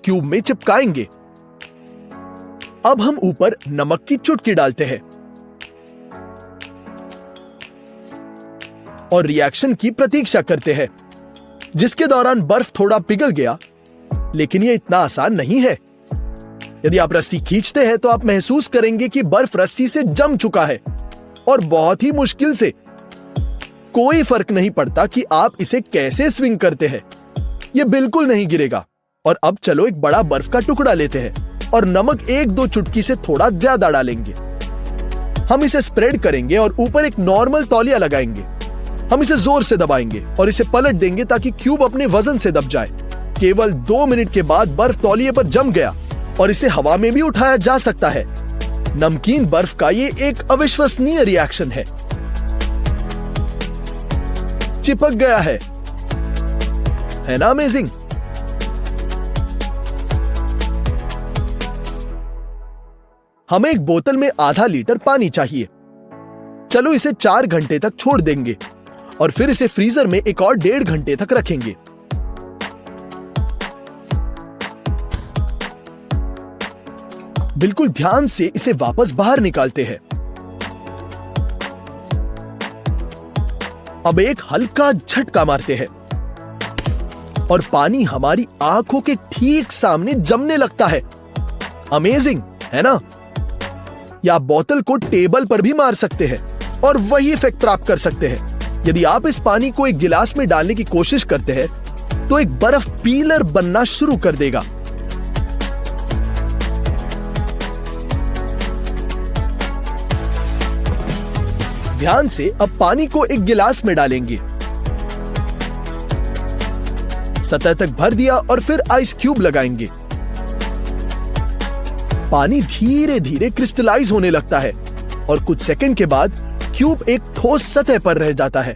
Cube में चिपकाएंगे। अब हम ऊपर नमक की चुटकी डालते हैं और रिएक्शन की प्रतीक्षा करते हैं, जिसके दौरान बर्फ थोड़ा पिघल गया, लेकिन यह इतना आसान नहीं है। यदि आप रस्सी खींचते हैं तो आप महसूस करेंगे कि बर्फ रस्सी से जम चुका है और बहुत ही मुश्किल से। कोई फर्क नहीं पड़ता कि आप इसे कैसे स्विंग करते हैं, यह बिल्कुल नहीं गिरेगा। और अब चलो एक बड़ा बर्फ का टुकड़ा लेते हैं और नमक 1-2 चुटकी से थोड़ा ज्यादा डालेंगे। हम इसे स्प्रेड करेंगे और ऊपर एक नॉर्मल तौलिया लगाएंगे। हम इसे जोर से दबाएंगे और इसे पलट देंगे ताकि क्यूब अपने वजन से दब जाए। केवल 2 मिनट के बाद बर्फ तौलिए पर जम गया और इसे हवा में भी उठाया जा सकता है। नमकीन बर्फ का ये एक अविश्वसनीय रिएक्शन है। चिपक गया है ना अमेजिंग? हमें एक बोतल में आधा लीटर पानी चाहिए। चलो इसे 4 घंटे तक छोड़ देंगे और फिर इसे फ्रीजर में एक और 1.5 घंटे तक रखेंगे। बिल्कुल ध्यान से इसे वापस बाहर निकालते हैं। अब एक हल्का झटका मारते हैं और पानी हमारी आंखों के ठीक सामने जमने लगता है। अमेजिंग है ना? या बोतल को टेबल पर भी मार सकते हैं और वही इफेक्ट प्राप्त कर सकते हैं। यदि आप इस पानी को एक गिलास में डालने की कोशिश करते हैं तो एक बर्फ पीलर बनना शुरू कर देगा। ध्यान से अब पानी को एक गिलास में डालेंगे। सतह तक भर दिया और फिर आइस क्यूब लगाएंगे। पानी धीरे धीरे क्रिस्टलाइज होने लगता है और कुछ सेकंड के बाद क्यूब एक ठोस सतह पर रह जाता है।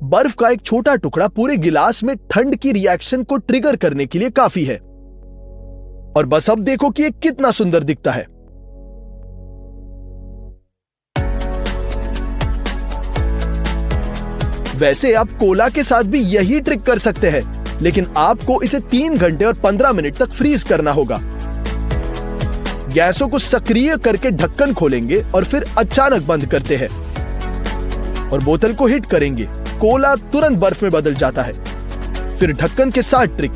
बर्फ का एक छोटा टुकड़ा पूरे गिलास में ठंड की रिएक्शन को ट्रिगर करने के लिए काफी है। और बस अब देखो कि ये कितना सुंदर दिखता है। वैसे आप कोला के साथ भी यही ट्रिक कर सकते हैं, लेकिन आपको इसे 3 घंटे और 15 मिनट तक फ्रीज करना होगा। गैसों को सक्रिय करके ढक्कन खोलेंगे और फिर अचानक बंद करते हैं और बोतल को हिट करेंगे। कोला तुरंत बर्फ में बदल जाता है। फिर ढक्कन के साथ ट्रिक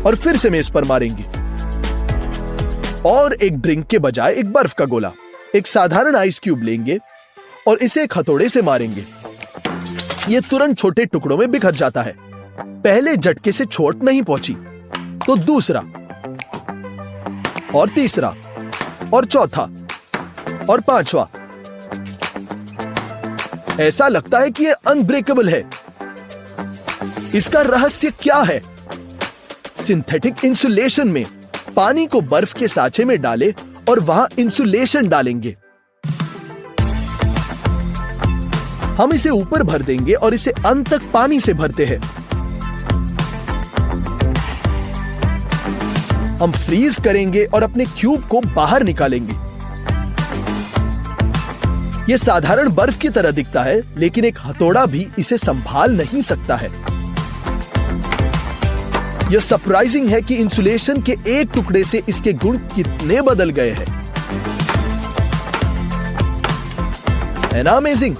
और फिर से मेज पर मारेंगे और एक ड्रिंक के बजाय एक बर्फ का गोला, एक साधारण आइस क्यूब लेंगे और इसे एक हथौड़े से मारेंगे। यह तुरंत छोटे टुकड़ों में बिखर जाता है। पहले झटके से चोट नहीं पहुंची तो दूसरा और तीसरा और चौथा और 5वां। ऐसा लगता है कि यह अनब्रेकेबल है। इसका रहस्य क्या है? सिंथेटिक इंसुलेशन में पानी को बर्फ के सांचे में डालें और वहां इंसुलेशन डालेंगे। हम इसे ऊपर भर देंगे और इसे अंत तक पानी से भरते हैं। हम फ्रीज करेंगे और अपने क्यूब को बाहर निकालेंगे। यह साधारण बर्फ की तरह दिखता है, लेकिन एक हथौड़ा भी इसे संभाल नहीं सकता है। यह सरप्राइजिंग है कि इंसुलेशन के एक टुकड़े से इसके गुण कितने बदल गए हैं। है ना अमेजिंग?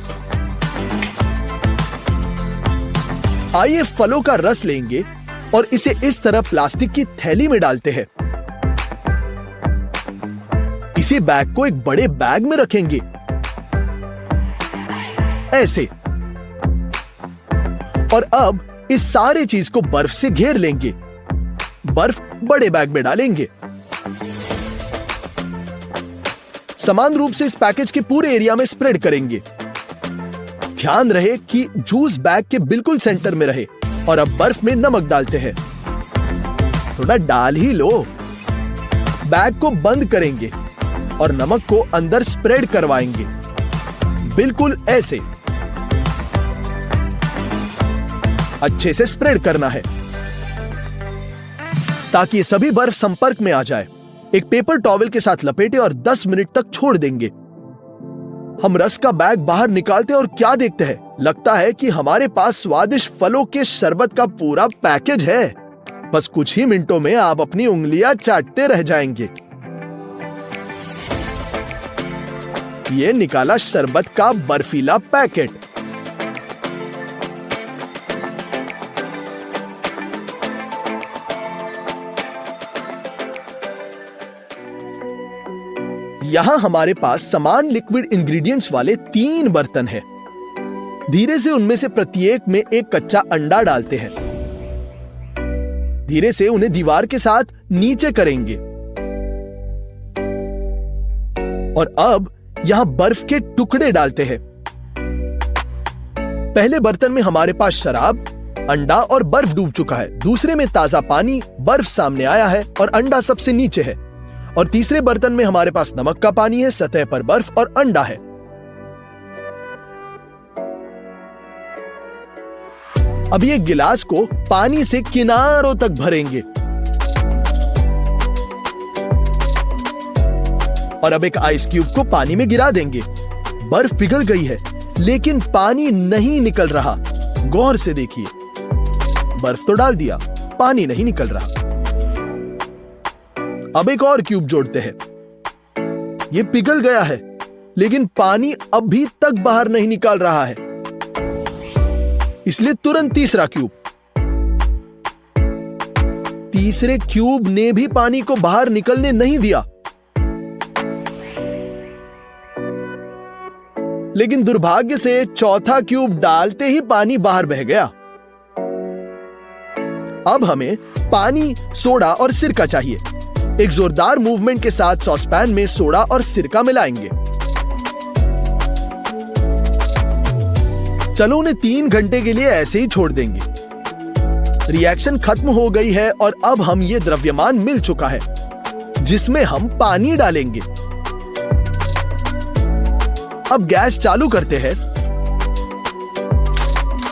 आइए फलों का रस लेंगे और इसे इस तरह प्लास्टिक की थैली में डालते हैं। इसी बैग को एक बड़े बैग में रखेंगे, ऐसे। और अब इस सारे चीज को बर्फ से घेर लेंगे। बर्फ बड़े बैग में डालेंगे। समान रूप से इस पैकेज के पूरे एरिया में स्प्रेड करेंगे। ध्यान रहे कि जूस बैग के बिल्कुल सेंटर में रहे। और अब बर्फ में नमक डालते हैं। थोड़ा डाल ही लो। बैग को बंद करेंगे और नमक को अंदर स्प्रेड करवाएंगे, बिल्कुल ऐसे। अच्छे से स्प्रेड करना है ताकि ये सभी बर्फ संपर्क में आ जाए। एक पेपर टॉवल के साथ लपेटे और 10 मिनट तक छोड़ देंगे। हम रस का बैग बाहर निकालते हैं और क्या देखते हैं? लगता है कि हमारे पास स्वादिष्ट फलों के शरबत का पूरा पैकेज है। बस कुछ ही मिनटों में आप अपनी उंगलियां चाटते रह जाएंगे। ये निकाला शरबत का बर्फीला पैकेट। यहां हमारे पास समान लिक्विड इंग्रेडिएंट्स वाले 3 बर्तन हैं। धीरे से उनमें से प्रत्येक में एक कच्चा अंडा डालते हैं। धीरे से उन्हें दीवार के साथ नीचे करेंगे। और अब यहां बर्फ के टुकड़े डालते हैं। पहले बर्तन में हमारे पास शराब, अंडा और बर्फ डूब चुका है। दूसरे में ताजा पानी, बर्फ सामने आया है और अंडा सबसे नीचे है। और तीसरे बर्तन में हमारे पास नमक का पानी है, सतह पर बर्फ और अंडा है। अब ये गिलास को पानी से किनारों तक भरेंगे। और अब एक आइस क्यूब को पानी में गिरा देंगे। बर्फ पिघल गई है, लेकिन पानी नहीं निकल रहा। गौर से देखिए, बर्फ तो डाल दिया, पानी नहीं निकल रहा। अब एक और क्यूब जोड़ते हैं। ये पिघल गया है, लेकिन पानी अभी तक बाहर नहीं निकाल रहा है। इसलिए तुरंत तीसरा क्यूब। तीसरे क्यूब ने भी पानी को बाहर निकलने नहीं दिया। लेकिन दुर्भाग्य से चौथा क्यूब डालते ही पानी बाहर बह गया। अब हमें पानी, सोडा और सिरका चाहिए। एक जोरदार मूवमेंट के साथ सॉसपैन में सोडा और सिरका मिलाएंगे। चलो उन्हें 3 घंटे के लिए ऐसे ही छोड़ देंगे। रिएक्शन खत्म हो गई है और अब हम ये द्रव्यमान मिल चुका है, जिसमें हम पानी डालेंगे। अब गैस चालू करते हैं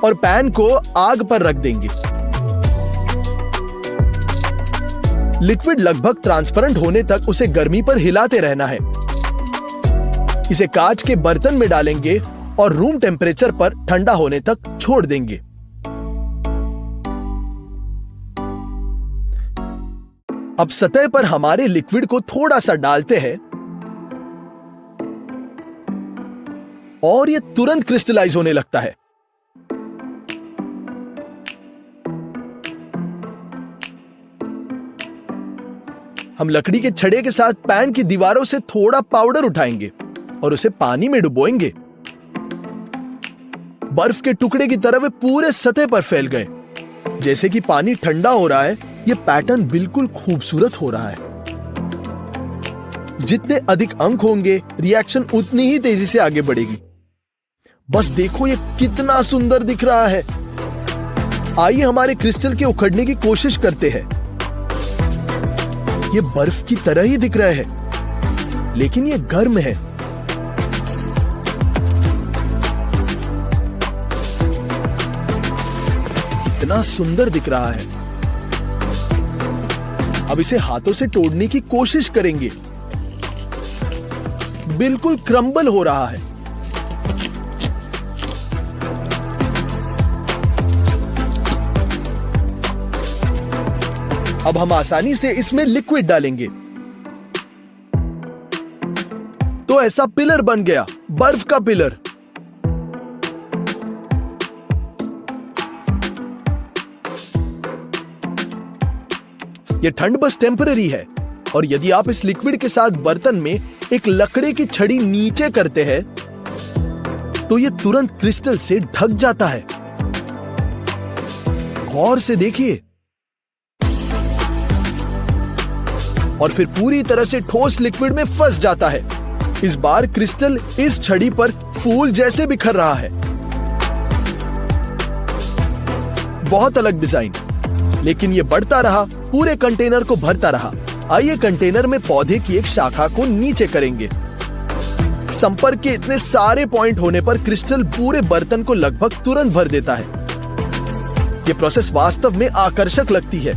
और पैन को आग पर रख देंगे। लिक्विड लगभग ट्रांसपेरेंट होने तक उसे गर्मी पर हिलाते रहना है। इसे कांच के बर्तन में डालेंगे और रूम टेम्परेचर पर ठंडा होने तक छोड़ देंगे। अब सतह पर हमारे लिक्विड को थोड़ा सा डालते हैं और यह तुरंत क्रिस्टलाइज होने लगता है। हम लकड़ी के छड़े के साथ पैन की दीवारों से थोड़ा पाउडर उठाएंगे और उसे पानी में डुबोएंगे। बर्फ के टुकड़े की तरह वे पूरे सतह पर फैल गए। जैसे कि पानी ठंडा हो रहा है, यह पैटर्न बिल्कुल खूबसूरत हो रहा है। जितने अधिक अंक होंगे, रिएक्शन उतनी ही तेजी से आगे बढ़ेगी। बस देखो ये कितना सुंदर दिख रहा है। आइए हमारे क्रिस्टल के उखड़ने की कोशिश करते हैं। ये बर्फ की तरह ही दिख रहे हैं, लेकिन ये गर्म है। इतना सुंदर दिख रहा है। अब इसे हाथों से तोड़ने की कोशिश करेंगे। बिल्कुल क्रम्बल हो रहा है। अब हम आसानी से इसमें लिक्विड डालेंगे तो ऐसा पिलर बन गया, बर्फ का पिलर। यह ठंड बस टेम्पररी है, और यदि आप इस लिक्विड के साथ बर्तन में एक लकड़ी की छड़ी नीचे करते हैं तो यह तुरंत क्रिस्टल से ढक जाता है। गौर से देखिए, और फिर पूरी तरह से ठोस लिक्विड में फंस जाता है। इस बार क्रिस्टल इस छड़ी पर फूल जैसे बिखर रहा है। बहुत अलग डिजाइन, लेकिन यह बढ़ता रहा, पूरे कंटेनर को भरता रहा। आइए कंटेनर में पौधे की एक शाखा को नीचे करेंगे। संपर्क के इतने सारे पॉइंट होने पर क्रिस्टल पूरे बर्तन को लगभग तुरंत भर देता है। यह प्रोसेस वास्तव में आकर्षक लगती है।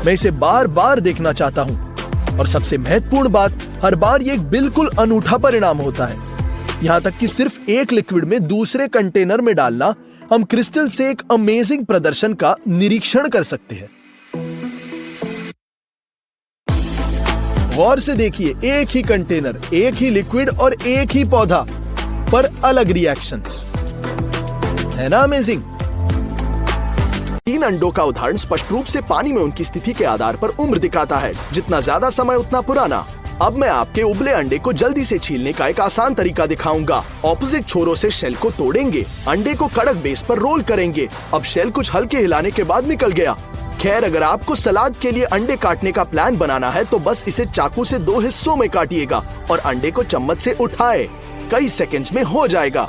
मैं इसे बार बार देखना चाहता हूं। और सबसे महत्वपूर्ण बात, हर बार ये एक बिल्कुल अनूठा परिणाम होता है। यहां तक कि सिर्फ एक लिक्विड में दूसरे कंटेनर में डालना, हम क्रिस्टल से एक अमेजिंग प्रदर्शन का निरीक्षण कर सकते हैं। गौर से देखिए, एक ही कंटेनर, एक ही लिक्विड और एक ही पौधा, पर अलग रिएक्शंस। है ना अमेजिंग? 3 अंडों का उदाहरण स्पष्ट रूप से पानी में उनकी स्थिति के आधार पर उम्र दिखाता है, जितना ज्यादा समय उतना पुराना। अब मैं आपके उबले अंडे को जल्दी से छीलने का एक आसान तरीका दिखाऊंगा। ऑपोजिट छोरों से शेल को तोड़ेंगे, अंडे को कड़क बेस पर रोल करेंगे। अब शेल कुछ हल्के हिलाने के बाद निकल गया। खैर, अगर आपको सलाद के लिए अंडे काटने का प्लान बनाना है तो बस इसे चाकू से 2 हिस्सों में काटिएगा और अंडे को चम्मच से उठाए। कई सेकंड्स में हो जाएगा।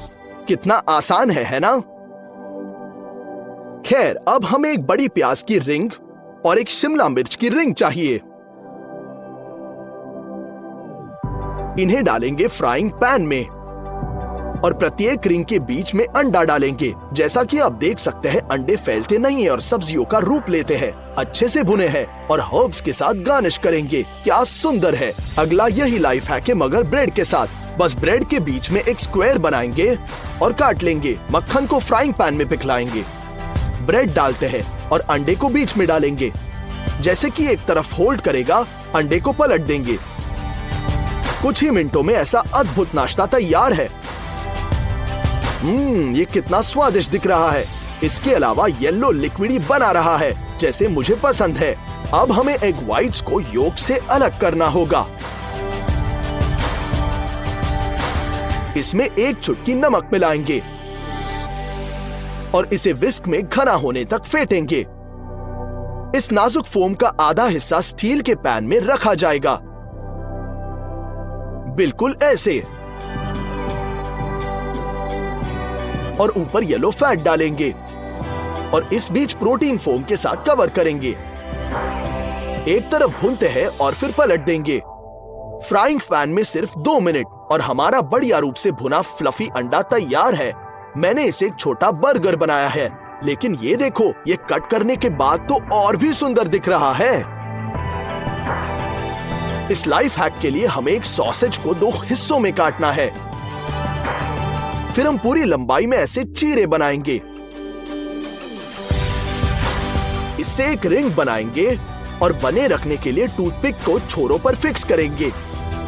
कितना आसान है ना? खैर, अब हमें एक बड़ी प्याज की रिंग और एक शिमला मिर्च की रिंग चाहिए। इन्हें डालेंगे फ्राइंग पैन में और प्रत्येक रिंग के बीच में अंडा डालेंगे। जैसा कि आप देख सकते हैं, अंडे फैलते नहीं है और सब्जियों का रूप लेते हैं। अच्छे से भुने हैं और हर्ब्स के साथ गार्निश करेंगे। क्या सुंदर है। अगला यही लाइफ हैक है, मगर ब्रेड के साथ। बस ब्रेड के बीच में एक स्क्वायर बनाएंगे और काट लेंगे। मक्खन को फ्राइंग पैन में पिघलाएंगे। ब्रेड डालते हैं और अंडे को बीच में डालेंगे। जैसे कि एक तरफ होल्ड करेगा, अंडे को पलट देंगे। कुछ ही मिनटों में ऐसा अद्भुत नाश्ता तैयार है। ये कितना स्वादिष्ट दिख रहा है। इसके अलावा येलो लिक्विड बना रहा है, जैसे मुझे पसंद है। अब हमें एग व्हाइट्स को योक से अलग करना होगा। इसमें एक चुटकी नमक मिलाएंगे और इसे विस्क में घना होने तक फेंटेंगे। इस नाजुक फोम का आधा हिस्सा स्टील के पैन में रखा जाएगा, बिल्कुल ऐसे, और ऊपर येलो फैट डालेंगे और इस बीच प्रोटीन फोम के साथ कवर करेंगे। एक तरफ भूनते हैं और फिर पलट देंगे। फ्राइंग पैन में सिर्फ 2 मिनट और हमारा बढ़िया रूप से भुना फ्लफी अंडा तैयार है। मैंने इसे एक छोटा बर्गर बनाया है, लेकिन ये देखो, ये कट करने के बाद तो और भी सुंदर दिख रहा है। इस लाइफ हैक के लिए हमें एक सॉसेज को 2 हिस्सों में काटना है। फिर हम पूरी लंबाई में ऐसे चीरे बनाएंगे। इससे एक रिंग बनाएंगे और बने रखने के लिए टूथपिक को छोरों पर फिक्स करेंगे।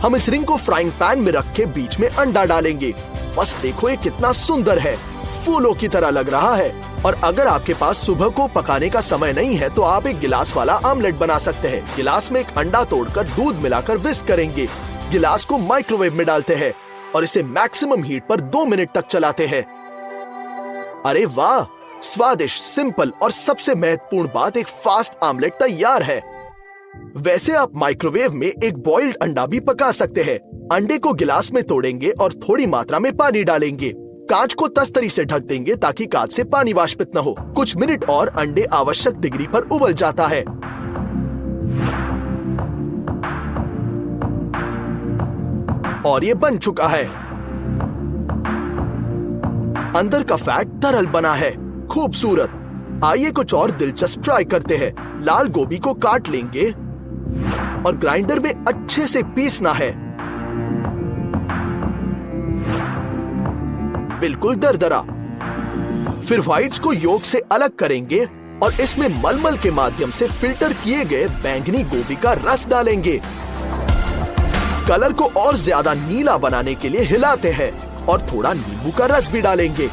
हम इस रिंग को फ्राइंग पैन में रख के बीच में अंडा डालेंगे। बस देखो, ये कितना सुंदर है, फूलों की तरह लग रहा है। और अगर आपके पास सुबह को पकाने का समय नहीं है तो आप एक गिलास वाला आमलेट बना सकते हैं। गिलास में एक अंडा तोड़कर दूध मिलाकर विस्क करेंगे। गिलास को माइक्रोवेव में डालते हैं और इसे मैक्सिमम हीट पर 2 मिनट तक चलाते हैं। अरे वाह, स्वादिष्ट, सिंपल और सबसे महत्वपूर्ण बात, एक फास्ट आमलेट तैयार है। वैसे आप माइक्रोवेव में एक बॉइल्ड अंडा भी पका सकते हैं। अंडे को गिलास में तोड़ेंगे और थोड़ी मात्रा में पानी डालेंगे। कांच को तस्तरी से ढक देंगे ताकि कांच से पानी वाष्पित न हो। कुछ मिनट और अंडे आवश्यक डिग्री पर उबल जाता है। और ये बन चुका है। अंदर का फैट तरल बना है, खूबसूरत। आइए कुछ और दिलचस्प ट्राई करते हैं। लाल गोभी को काट लेंगे और ग्राइंडर में अच्छे से पीसना है, बिल्कुल दरदरा। फिर व्हाइट्स को योक से अलग करेंगे और इसमें मलमल के माध्यम से फिल्टर किए गए बैंगनी गोभी का रस डालेंगे। कलर को और ज्यादा नीला बनाने के लिए हिलाते हैं और थोड़ा नींबू का रस भी डालेंगे।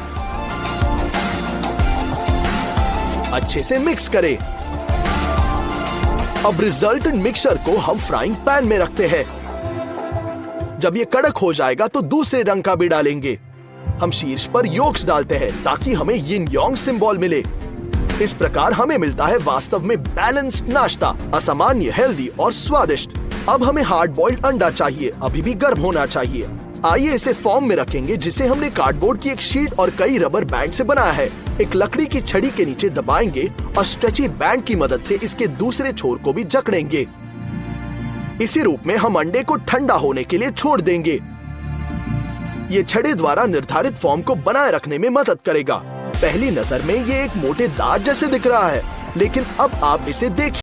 अच्छे से मिक्स करें। अब रिजल्टेंट मिक्सचर को हम फ्राइंग पैन में रखते हैं। जब ये कड़क हो जाएगा तो दूसरे रंग का भी डालेंगे। हम शीर्ष पर योक्स डालते हैं ताकि हमें यिन यांग सिंबल मिले। इस प्रकार हमें मिलता है वास्तव में बैलेंस्ड नाश्ता, असामान्य, हेल्दी और स्वादिष्ट। अब हमें हार्ड बॉइल्ड अंडा चाहिए, अभी भी गर्म होना चाहिए। आइए इसे फॉर्म में रखेंगे जिसे हमने कार्डबोर्ड की एक शीट और कई रबर बैंड से बनाया है। एक लकड़ी की छड़ी के नीचे दबाएंगे और स्ट्रेची बैंड की मदद से इसके दूसरे छोर को भी जकड़ेंगे। इसी रूप में हम अंडे को ठंडा होने के लिए छोड़ देंगे। ये छड़े द्वारा निर्धारित फॉर्म को बनाए रखने में मदद करेगा। पहली नजर में ये एक मोटे दांत जैसे दिख रहा है, लेकिन अब आप इसे देखिए।